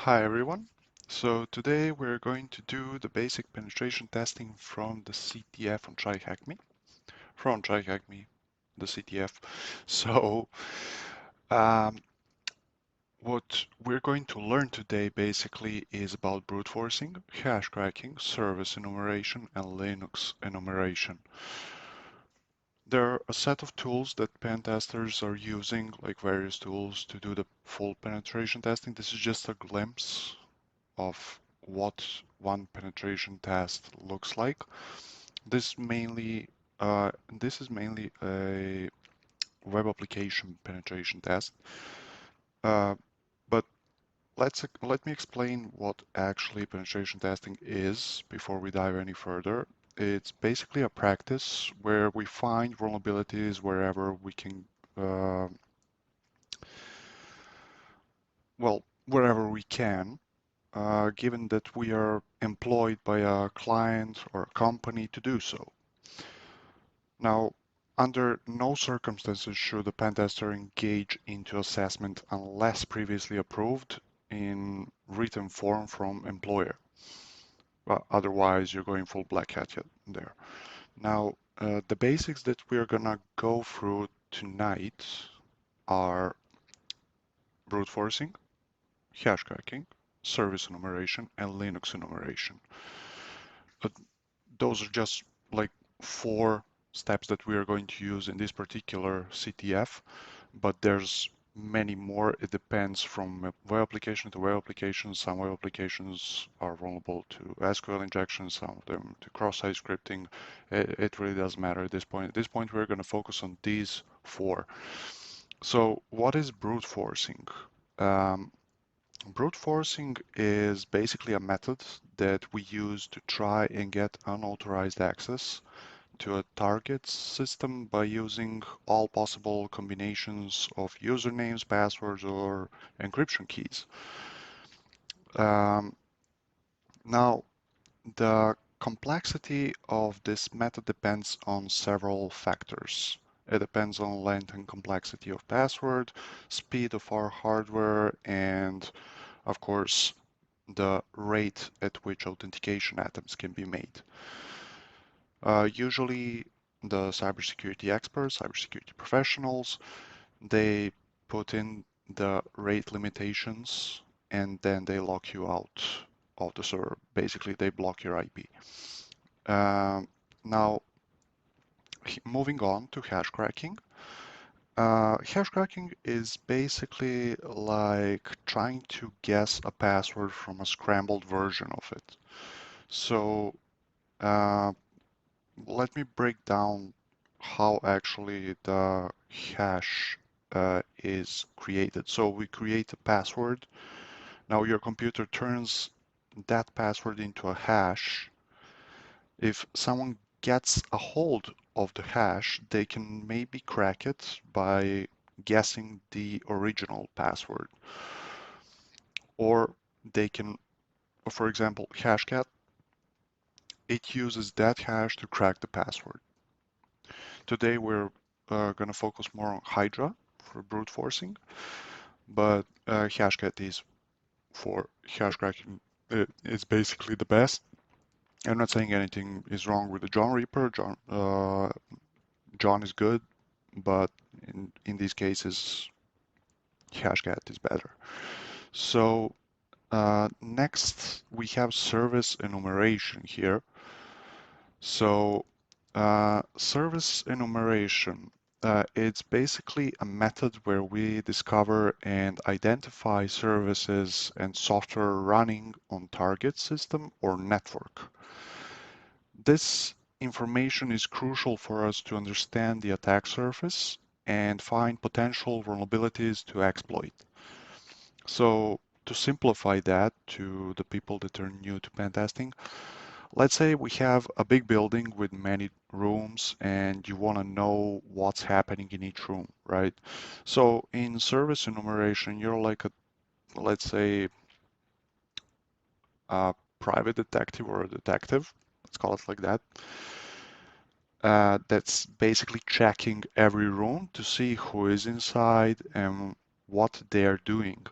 Hi everyone. So today we're going to do the basic penetration testing from the CTF on TryHackMe, from TryHackMe, the CTF. So um, what we're going to learn today basically is about brute forcing, hash cracking, service enumeration, and Linux enumeration. There are a set of tools that pen testers are using, like various tools to do the full penetration testing. This is just a glimpse of what one penetration test looks like. This mainly this is mainly a web application penetration test. Uh, but let me explain what actually penetration testing is before we dive any further. It's basically a practice where we find vulnerabilities wherever we can, uh, wherever we can, given that we are employed by a client or a company to do so. Now, under no circumstances should a pen tester engage into assessment unless previously approved in written form from employer. Otherwise, you're going full black hat there. Now, the basics that we're gonna go through tonight are brute forcing, hash cracking, service enumeration, and Linux enumeration. But those are just like four steps that we are going to use in this particular CTF, but there's many more. It depends from web application to web application. Some web applications are vulnerable to SQL injections, some of them to cross-site scripting. It really doesn't matter at this point. At this point, we're going to focus on these four. So what is brute forcing? Um, Brute forcing is basically a method that we use to try and get unauthorized access to a target system by using all possible combinations of usernames, passwords, or encryption keys. Um, Now, the complexity of this method depends on several factors. It depends on length and complexity of password, speed of our hardware, and of course, the rate at which authentication attempts can be made. Usually, the cybersecurity experts, cybersecurity professionals, they put in the rate limitations and then they lock you out of the server. Basically, they block your IP. Now, moving on to hash cracking. Hash cracking is basically like trying to guess a password from a scrambled version of it. So uh, let me break down how actually the hash is created. So we create a password. Now your computer turns that password into a hash. If someone gets a hold of the hash, they can maybe crack it by guessing the original password. Or they can, for example, Hashcat, it uses that hash to crack the password. Today we're going to focus more on Hydra for brute forcing, but Hashcat is for hash cracking. It's basically the best. I'm not saying anything is wrong with the John Reaper. John is good, but in these cases, Hashcat is better. So next we have service enumeration here. So service enumeration, it's basically a method where we discover and identify services and software running on target system or network. This information is crucial for us to understand the attack surface and find potential vulnerabilities to exploit. So to simplify that to the people that are new to pen testing, let's say we have a big building with many rooms and you want to know what's happening in each room, right? So in service enumeration, you're like a, let's say, a private detective or a detective, let's call it like that, that's basically checking every room to see who is inside and what they're doing.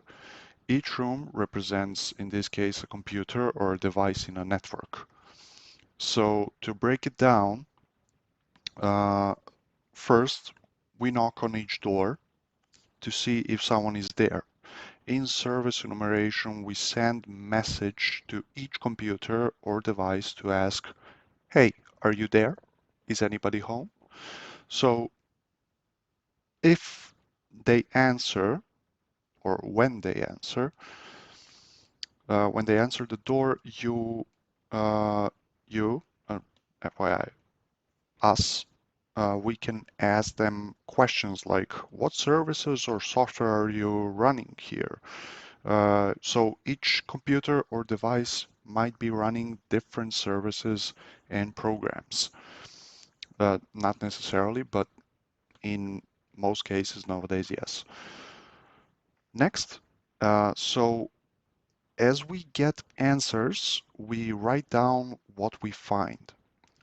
Each room represents, in this case, a computer or a device in a network. So to break it down, uh, first we knock on each door to see if someone is there. In service enumeration, we send message to each computer or device to ask, hey, are you there? Is anybody home? So if they answer, or when they answer the door, uh, you, FYI, us, we can ask them questions like, what services or software are you running here? So each computer or device might be running different services and programs. Not necessarily, but in most cases nowadays, yes. Next, so as we get answers, we write down what we find.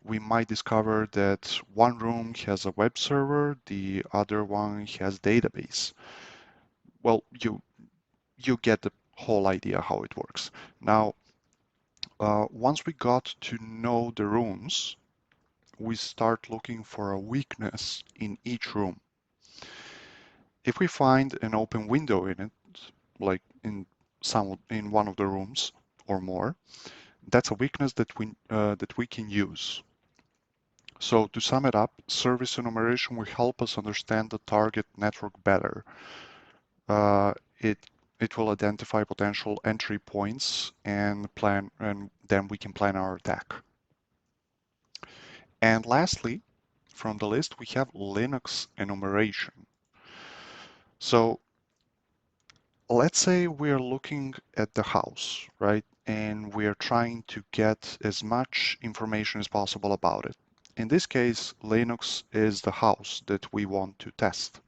We might discover that one room has a web server, the other one has database. Well, you get the whole idea how it works. Now, once we got to know the rooms, we start looking for a weakness in each room. If we find an open window in it, like in one of the rooms or more, that's a weakness that we can use. So to sum it up, service enumeration will help us understand the target network better. Uh, it it will identify potential entry points and then we can plan our attack. And lastly, from the list, we have Linux enumeration. So let's say we're looking at the house, right? And we're trying to get as much information as possible about it. In this case, Linux is the house that we want to test.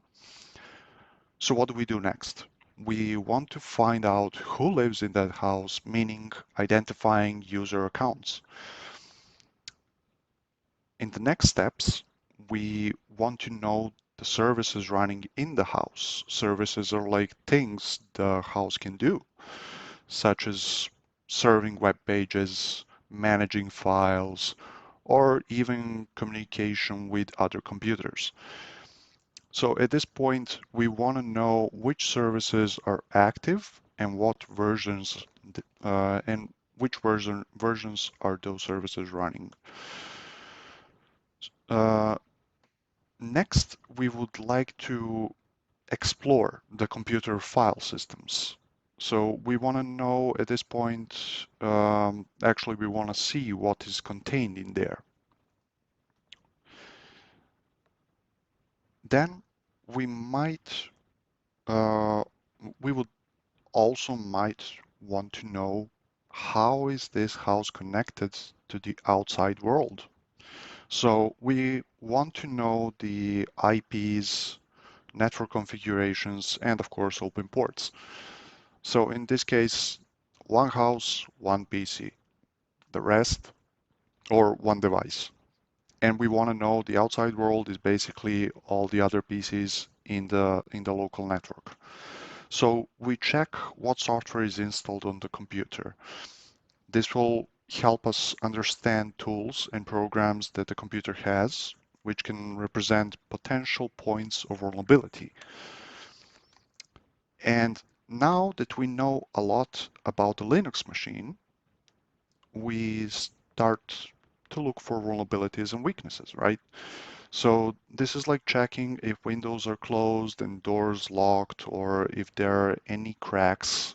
So what do we do next? We want to find out who lives in that house, meaning identifying user accounts. In the next steps, we want to know the services running in the house. Services are like things the house can do, such as serving web pages, managing files, or even communication with other computers. So at this point, we want to know which services are active and what versions and which versions are those services running. Uh, Next, we would like to explore the computer file systems. So we want to know at this point, actually we want to see what is contained in there. Then we might, uh, we would also might want to know how is this house connected to the outside world. So we want to know the IPs, network configurations, and of course open ports. So in this case, one house, one PC, the rest, or one device. And we want to know the outside world is basically all the other PCs in the local network. So we check what software is installed on the computer. This will help us understand tools and programs that the computer has, which can represent potential points of vulnerability. And now that we know a lot about the Linux machine, we start to look for vulnerabilities and weaknesses, right? So this is like checking if windows are closed and doors locked, or if there are any cracks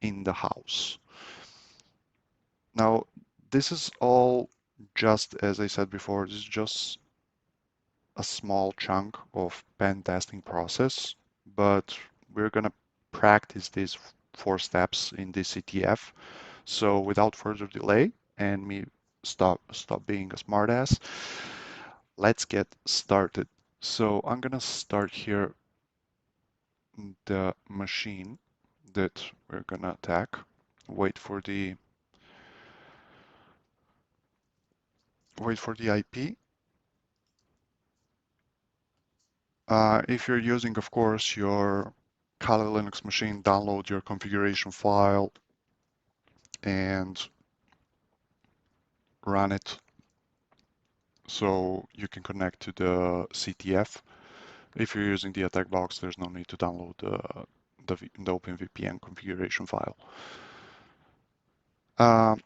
in the house. Now, this is all just, as I said before, this is just a small chunk of pen testing process, but we're gonna practice these 4 steps in this CTF. So without further delay, and me stop being a smartass, let's get started. So I'm gonna start here the machine that we're gonna attack. Wait for the IP. If you're using, of course, your Kali Linux machine, download your configuration file and run it so you can connect to the CTF. If you're using the attack box, there's no need to download the OpenVPN configuration file. Um,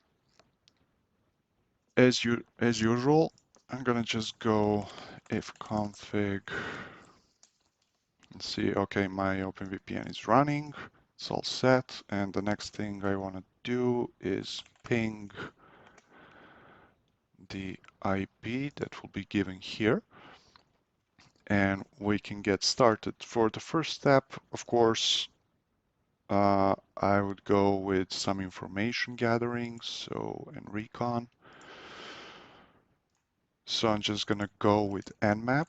as usual, I'm gonna just go if config and see, okay, my OpenVPN is running, it's all set, and the next thing I want to do is ping the IP that will be given here, and we can get started. For the first step, of course, I would go with some information gathering, so in recon. So I'm just gonna go with nmap.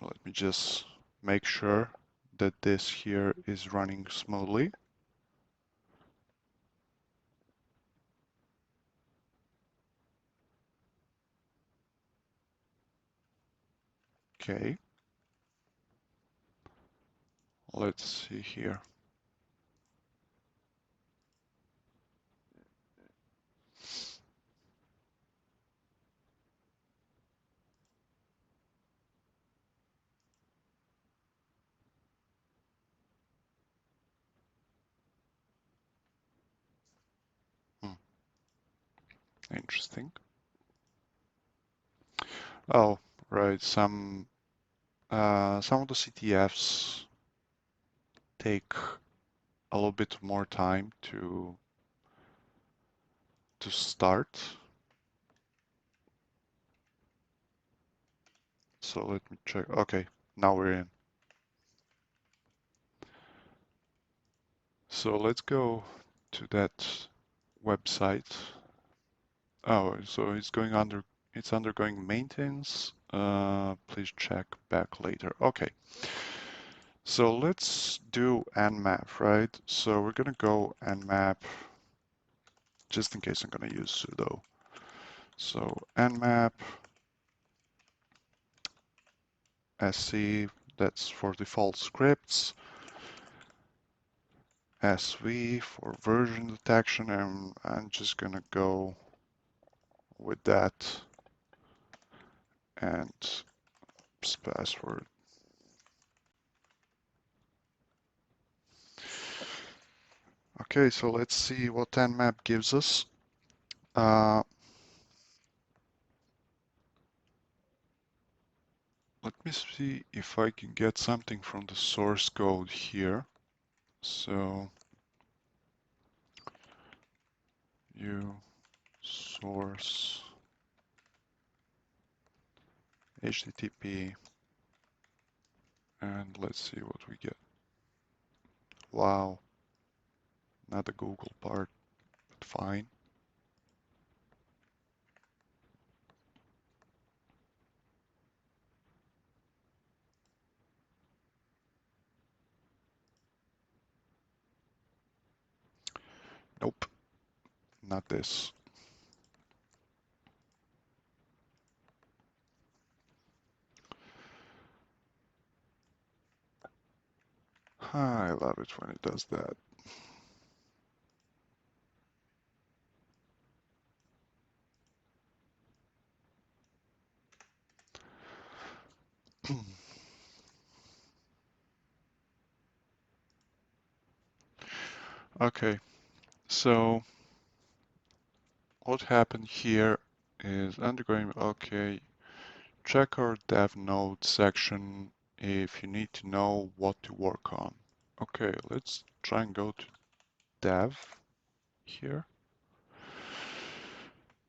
Let me just make sure that this here is running smoothly. Okay, let's see here. Hmm, interesting. Oh, right. Some of the CTFs take a little bit more time to start. So let me check. Okay, now we're in. So let's go to that website. Oh, so it's undergoing maintenance. Please check back later. Okay. So let's do nmap, right? So we're gonna go nmap just in case I'm gonna use sudo. So nmap sc, that's for default scripts, sv for version detection, and I'm just gonna go with that and password. Okay, so let's see what nmap gives us. Uh, let me see if I can get something from the source code here. So you source HTTP, and let's see what we get. Wow, not the Google part, but fine. Nope, not this. I love it when it does that. Okay, so what happened here is undergoing, okay, check our dev node section if you need to know what to work on. Okay, let's try and go to dev here.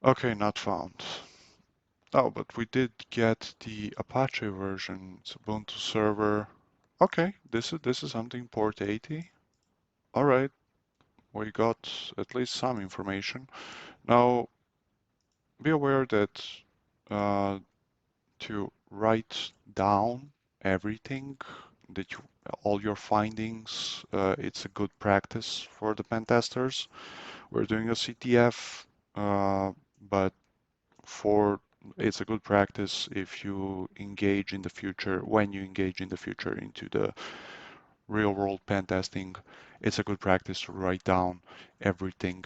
Okay, not found. Oh, but we did get the Apache version. It's Ubuntu server. Okay, this is something port 80. All right, we got at least some information. Now, be aware that uh, to write down everything that you, all your findings, it's a good practice for the pen testers. We're doing a CTF, but for it's a good practice if you engage in the future, when you engage in the future into the real world pen testing, it's a good practice to write down everything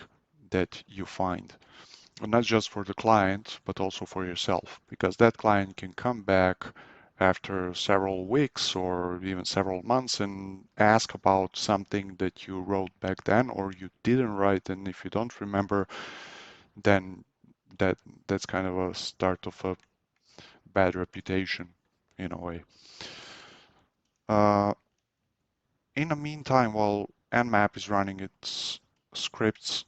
that you find. And not just for the client, but also for yourself, because that client can come back after several weeks or even several months and ask about something that you wrote back then or you didn't write. And if you don't remember, then that that's kind of a start of a bad reputation in a way. Uh, in the meantime, while Nmap is running its scripts,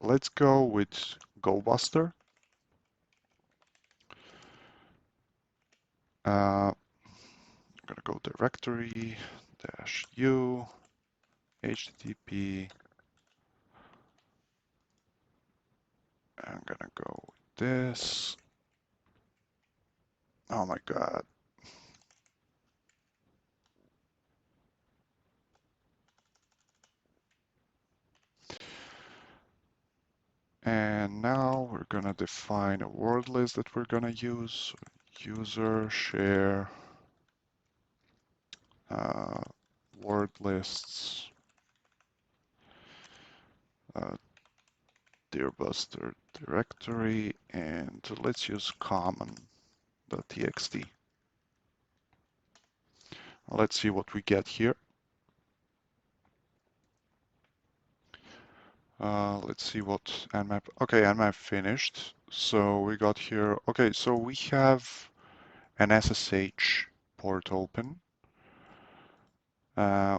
let's go with GoBuster. I'm gonna go directory -u http. I'm gonna go with this. Oh my God. And now we're gonna define a word list that we're gonna use. User share uh, word lists uh, dearbuster directory, and let's use common.txt. Let's see what we get here. Let's see what Nmap. Okay, Nmap finished. So we got here. Okay, so we have an SSH port open.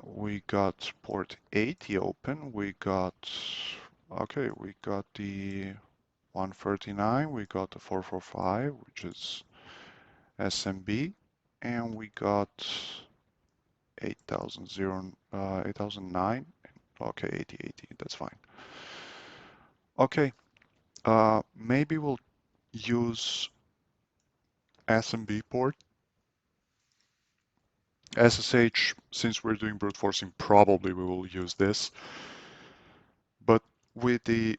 We got port 80 open. Okay, we got the 139. We got the 445, which is SMB, and we got 8009. Okay, 8080. That's fine. Okay, maybe we'll use SMB port. SSH, since we're doing brute forcing, probably we will use this. But with the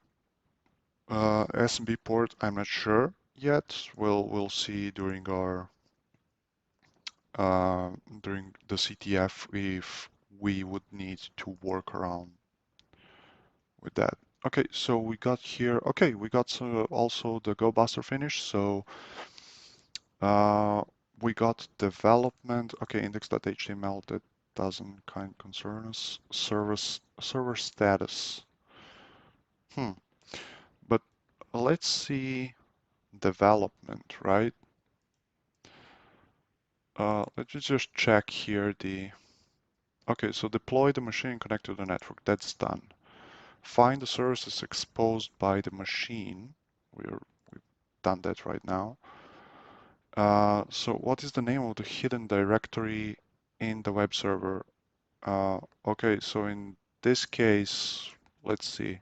SMB port, I'm not sure yet. We'll see during our during the CTF if we would need to work around with that. Okay, so we got here. Okay, we got also the GoBuster finish. So uh, we got development. Okay, index.html, that doesn't kind of concern us. Server status. Hmm. But let's see development, right? Let's just check here the. Okay, so deploy the machine and connect to the network. That's done. Find the services exposed by the machine. We've done that right now. So what is the name of the hidden directory in the web server? Okay, so in this case, let's see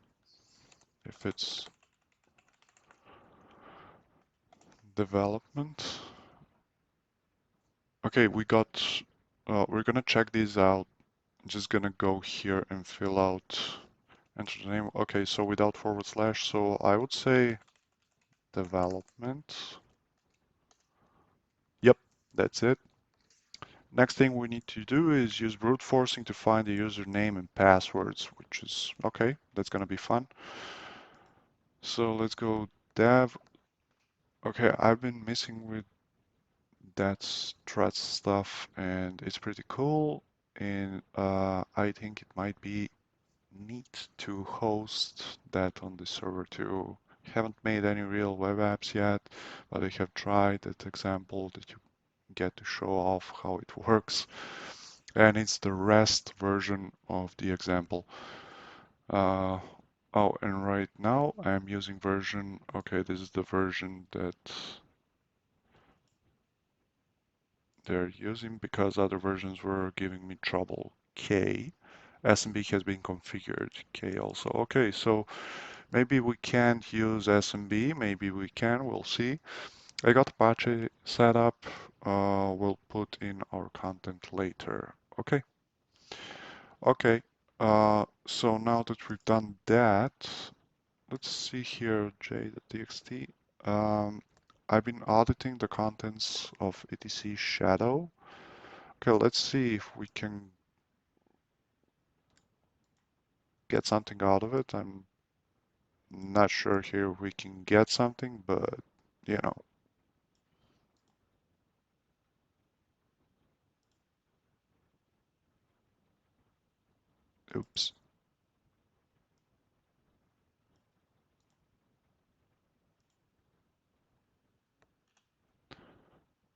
if it's development. Okay, we're gonna check these out. I'm just gonna go here and fill out, enter the name. Okay, so without forward slash, so I would say development. Yep, that's it. Next thing we need to do is use brute forcing to find the username and passwords, which is okay. That's gonna be fun. So let's go dev. Okay, I've been messing with that strat stuff and it's pretty cool. And I think it might be neat to host that on the server too. Haven't made any real web apps yet, but I have tried that example that you get to show off how it works. And it's the REST version of the example. Uh, oh, and right now I'm using version, okay, this is the version that they're using because other versions were giving me trouble. K. SMB has been configured. K also. Okay, so maybe we can't use SMB, maybe we can, we'll see. I got Apache set up. We'll put in our content later. Okay. Okay. So now that we've done that, let's see here, j.txt. I've been auditing the contents of etc shadow. Okay, let's see if we can get something out of it. I'm not sure here we can get something, but you know, oops.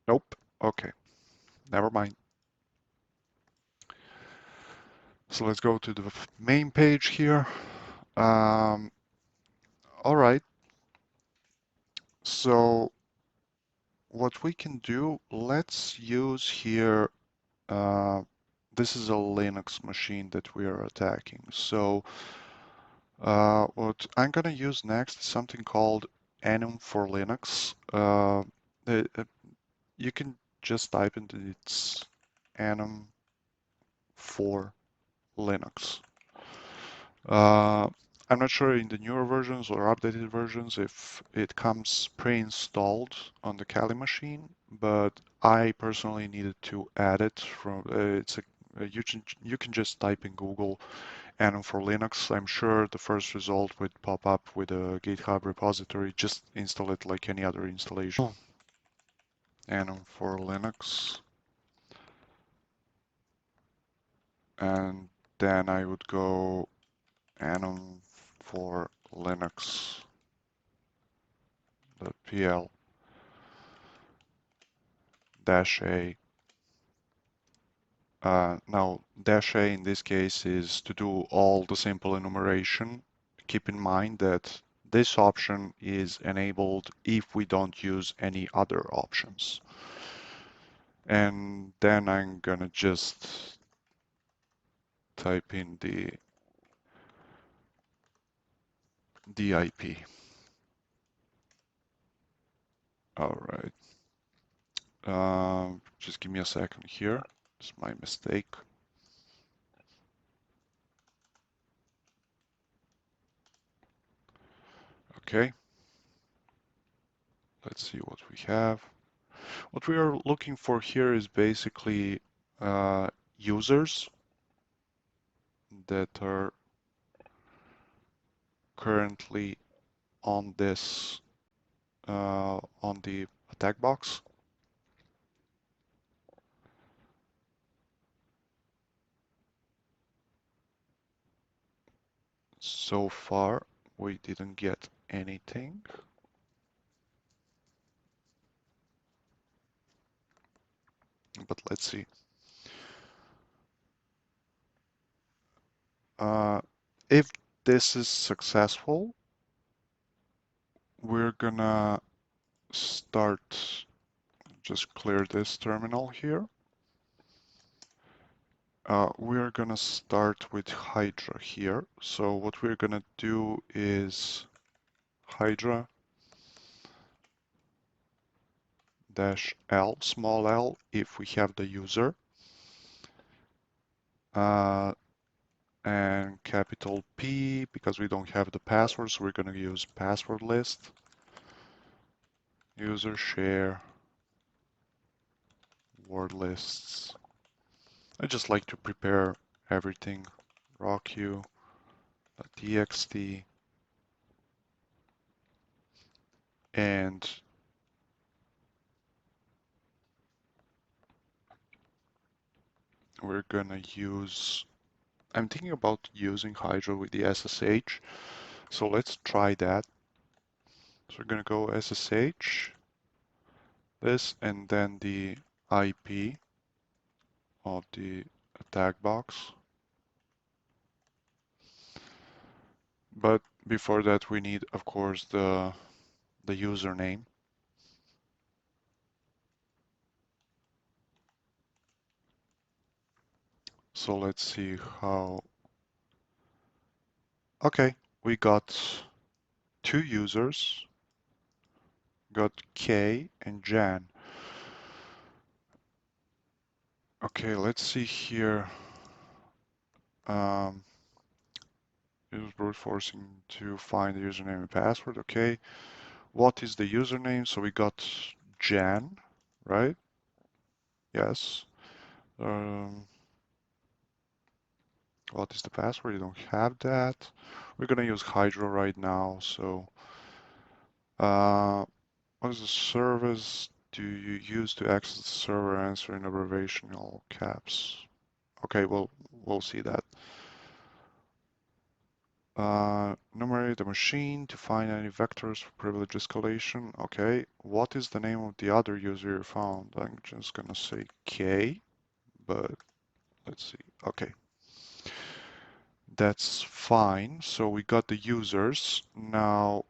Nope. Okay, never mind. So let's go to the main page here. Um, all right. So what we can do, let's use here, this is a Linux machine that we are attacking. So what I'm going to use next is something called enum for Linux. You can just type into its enum for Linux. Uh, I'm not sure in the newer versions or updated versions if it comes pre-installed on the Kali machine, but I personally needed to add it from. You can just type in Google enum for Linux. I'm sure the first result would pop up with a GitHub repository. Just install it like any other installation. Enum for Linux, and then I would go enum for Linux.pl -a. Now, -a in this case is to do all the simple enumeration. Keep in mind that this option is enabled if we don't use any other options. And then I'm gonna just type in the DIP. All right. Just give me a second here. It's my mistake. Okay. Let's see what we have. What we are looking for here is basically users that are currently on this on the attack box. So far, we didn't get anything. But let's see. If this is successful, we're gonna start, just clear this terminal here. We're gonna start with Hydra here. So what we're gonna do is Hydra -l, small l, if we have the user, and capital P, because we don't have the password, so we're gonna use password list, user share, word lists. I just like to prepare everything, rocku.txt, and we're gonna use, I'm thinking about using Hydra with the SSH, so let's try that. So we're gonna go SSH, this, and then the IP of the attack box. But before that, we need, of course, the username. So let's see how. Okay, we got two users, got K and Jan. Okay, let's see here. Use brute forcing to find the username and password. Okay, what is the username? So we got Jan, right? Yes. Um, what is the password? You don't have that. We're gonna use Hydra right now. So, what is the service do you use to access the server? Answer in abbreviation, all caps. Okay, we'll see that. Enumerate the machine to find any vectors for privilege escalation. Okay, what is the name of the other user you found? I'm just gonna say K, but let's see. Okay, that's fine. So we got the users. Now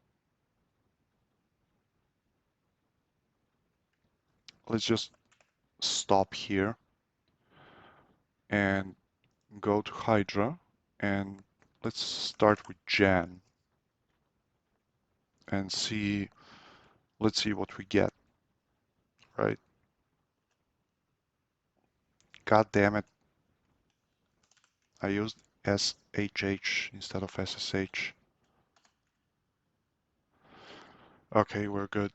let's just stop here and go to Hydra and let's start with Jan and see, let's see what we get, right? God damn it. I used SHH instead of SSH. Okay, we're good.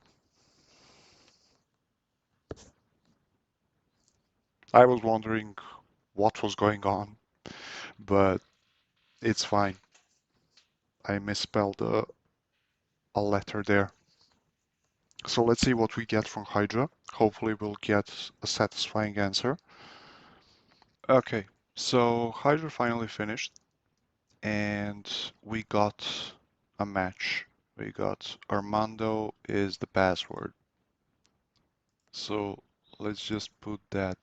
I was wondering what was going on, but it's fine. I misspelled a letter there. So let's see what we get from Hydra. Hopefully we'll get a satisfying answer. Okay, so Hydra finally finished and we got a match. We got Armando is the password. So let's just put that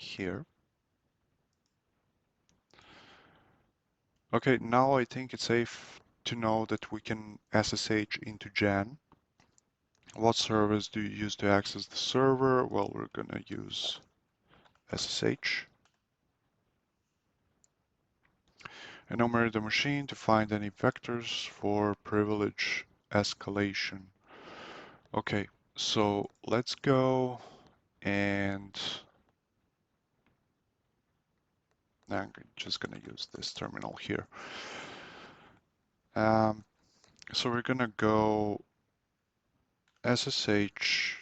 here. Okay, now I think it's safe to know that we can SSH into Jan. What service do you use to access the server? Well, we're gonna use SSH. Enumerate the machine to find any vectors for privilege escalation. Okay, so let's go and I'm just gonna use this terminal here. So we're gonna go SSH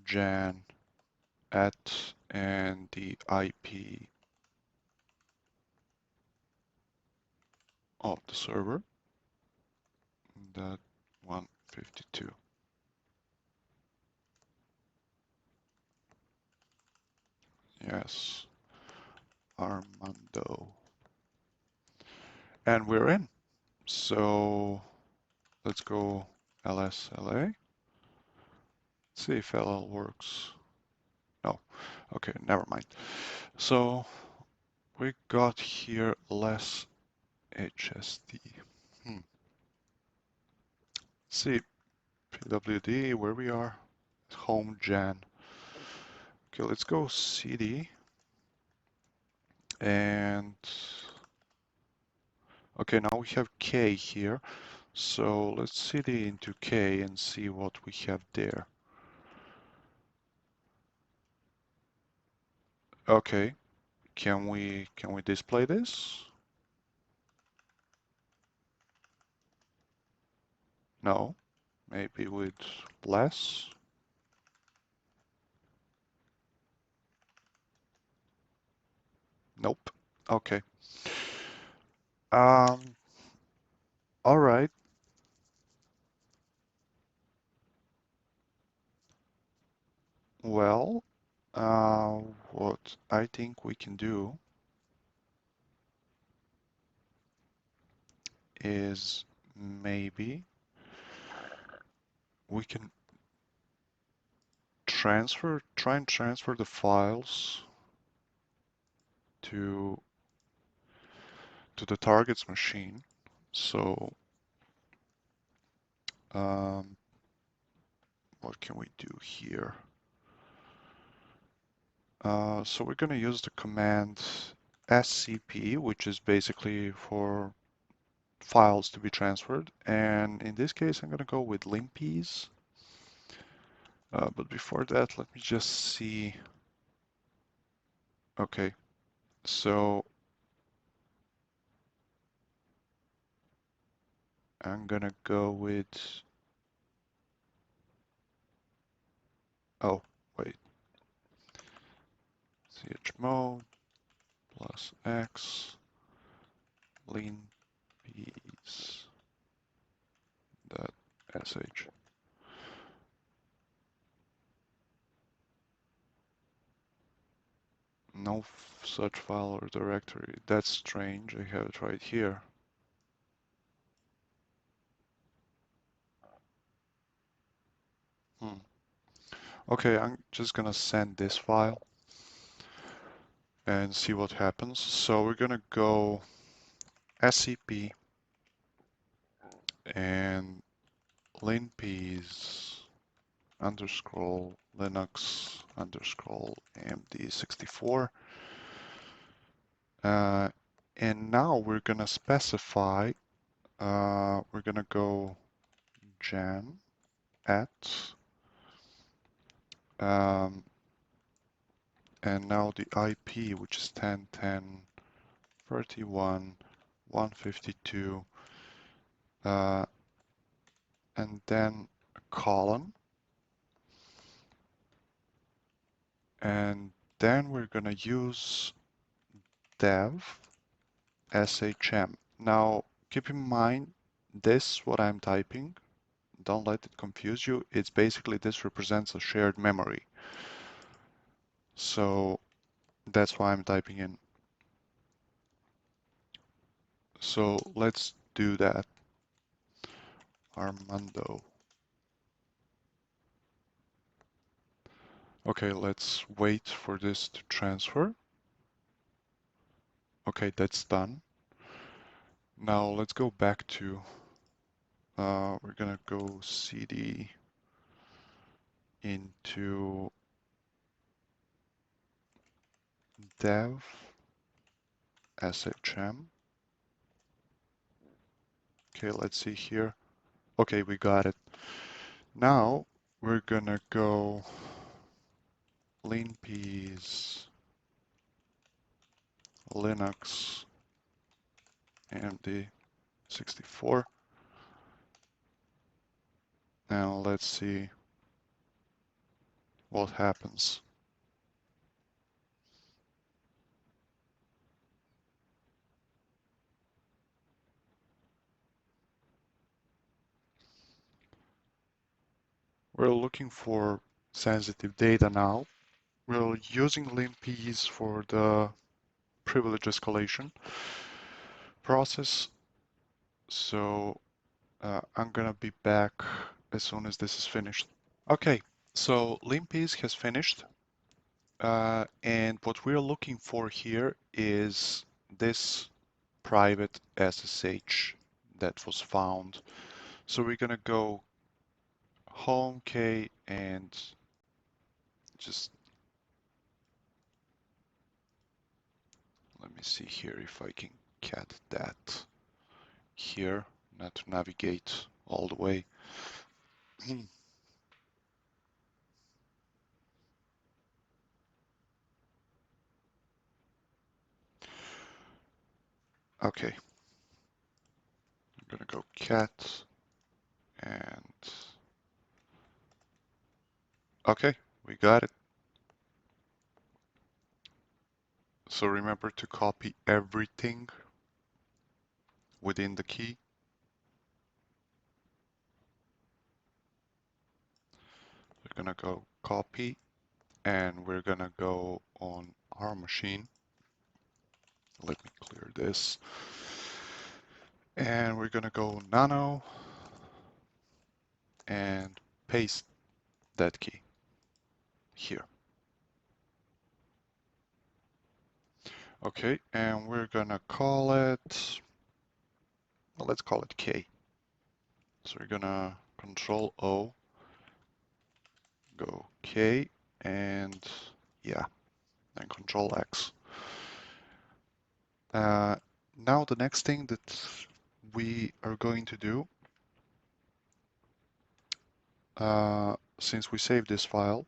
Jan at and the IP of the server, that 152. Yes, Armando. And we're in. So let's go LSLA. See if LL works. No. Okay, never mind. So we got here less HSD. See PWD where we are. Home Jan. Okay, let's go CD and okay, now we have K here. So let's CD into K and see what we have there. Okay, can we display this? No, maybe with less. Nope. Okay. Um, all right. Well, uh, what I think we can do is maybe we can try and transfer the files to the target's machine. So, um, what can we do here? So we're going to use the command scp, which is basically for files to be transferred. And in this case, I'm going to go with limpies. But before that, let me just see. Okay, so I'm going to go with Oh, wait. chmod plus x lean peas dot sh. No such file or directory. That's strange. I have it right here. Hmm. Okay, I'm just gonna send this file and see what happens. So we're gonna go scp and linpeas underscore linux underscore amd64. And now we're gonna specify, we're gonna go gen at, um, and now the IP, which is 10.10.31.152, and then a colon, and then we're gonna use dev SHM. Now, keep in mind, this, what I'm typing, don't let it confuse you. It's basically, this represents a shared memory. So that's why I'm typing in. So let's do that. Armando. Okay, let's wait for this to transfer. Okay, that's done. Now let's go back to, we're gonna go cd into dev shm. Okay, let's see here. Okay, we got it. Now we're gonna go linpeas linux amd64. Now let's see what happens. We're looking for sensitive data now. We're using linpeas for the privilege escalation process. So I'm gonna be back as soon as this is finished. Okay, so linpeas has finished. And what we're looking for here is this private SSH that was found. So we're gonna go home K and just let me see here if I can cat that here, not to navigate all the way. Okay, I'm gonna go cat and okay, we got it. So remember to copy everything within the key. We're gonna go copy and we're gonna go on our machine. Let me clear this. And we're gonna go nano and paste that key here. Okay, and we're gonna call it, well, let's call it K. So we're gonna Control O, go K, and yeah, and Control X. Now the next thing that we are going to do, since we saved this file,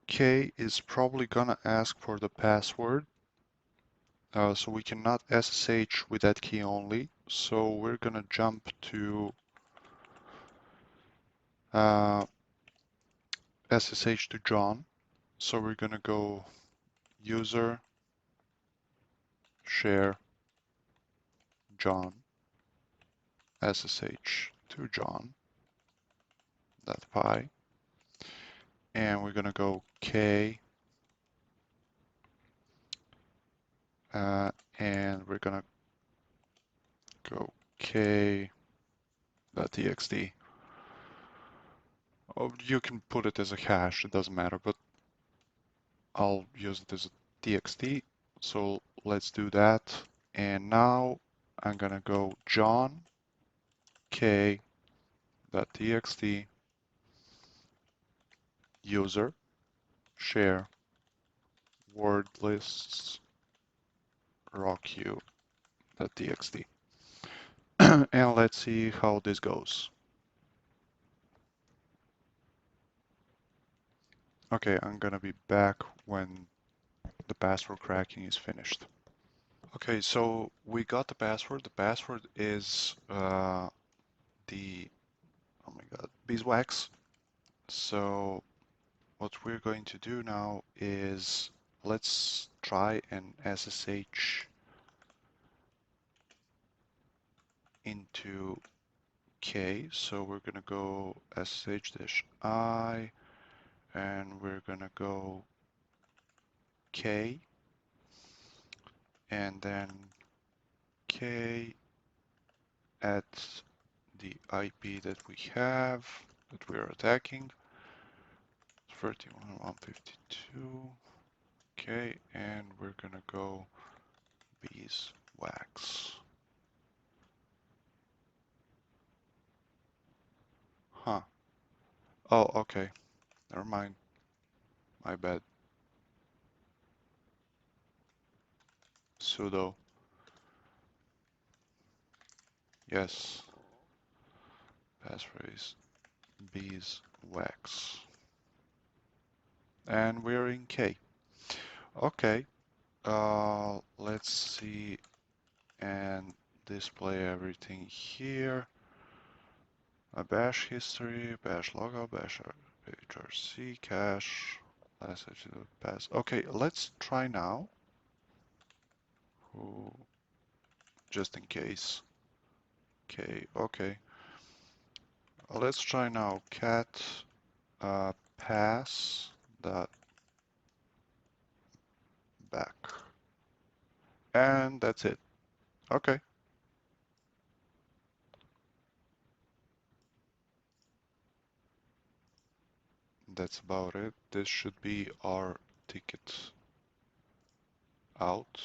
K is probably gonna ask for the password. So we cannot SSH with that key only. So we're gonna jump to uh, SSH to John. So we're gonna go user share John SSH to John that pi, and we're gonna go k, and we're gonna go k.txt. Oh, you can put it as a hash, it doesn't matter, but I'll use it as a txt. So let's do that. And now I'm gonna go John k.txt user share word lists rocku.txt. And let's see how this goes. Okay, I'm gonna be back when the password cracking is finished. Okay, so we got the password. The password is the, oh my god, beeswax. So what we're going to do now is let's try and SSH into K. So we're gonna go SSH-I and we're gonna go K and then K at the IP that we have that we are attacking, 31.152. Okay, and we're gonna go beeswax. Huh. Oh, okay. Never mind. My bad. Sudo. Yes. Passphrase beeswax. And we're in K. Okay. Let's see and display everything here. A bash history, bash logout, bash hrc cache, last pass. Okay, let's try now. Just in case. Okay. Let's try now. Cat pass dot back, and that's it. Okay, that's about it. This should be our ticket out.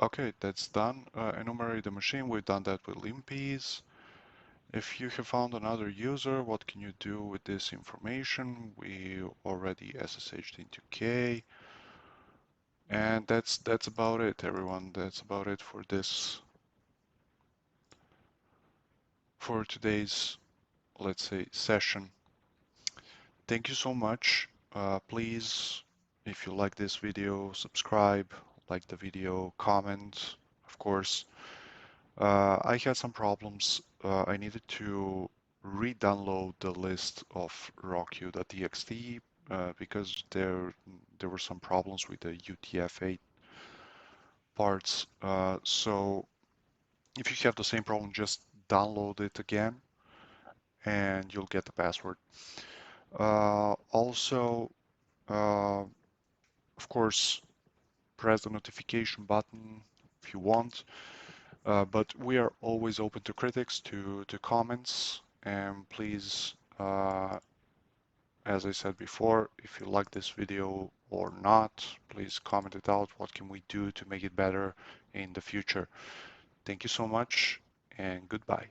Okay, that's done. Enumerate the machine. We've done that with limpies. If you have found another user, what can you do with this information? We already SSH'd into K. And that's about it, everyone. That's about it for today's, let's say, session. Thank you so much. Please, if you like this video, subscribe, like the video, comment, of course. I had some problems. I needed to re-download the list of rocku.txt because there were some problems with the UTF-8 parts. So if you have the same problem, just download it again and you'll get the password. Also, of course, press the notification button if you want, but we are always open to critics, to comments, and please, as I said before, if you like this video or not, please comment it out. What can we do to make it better in the future? Thank you so much and goodbye.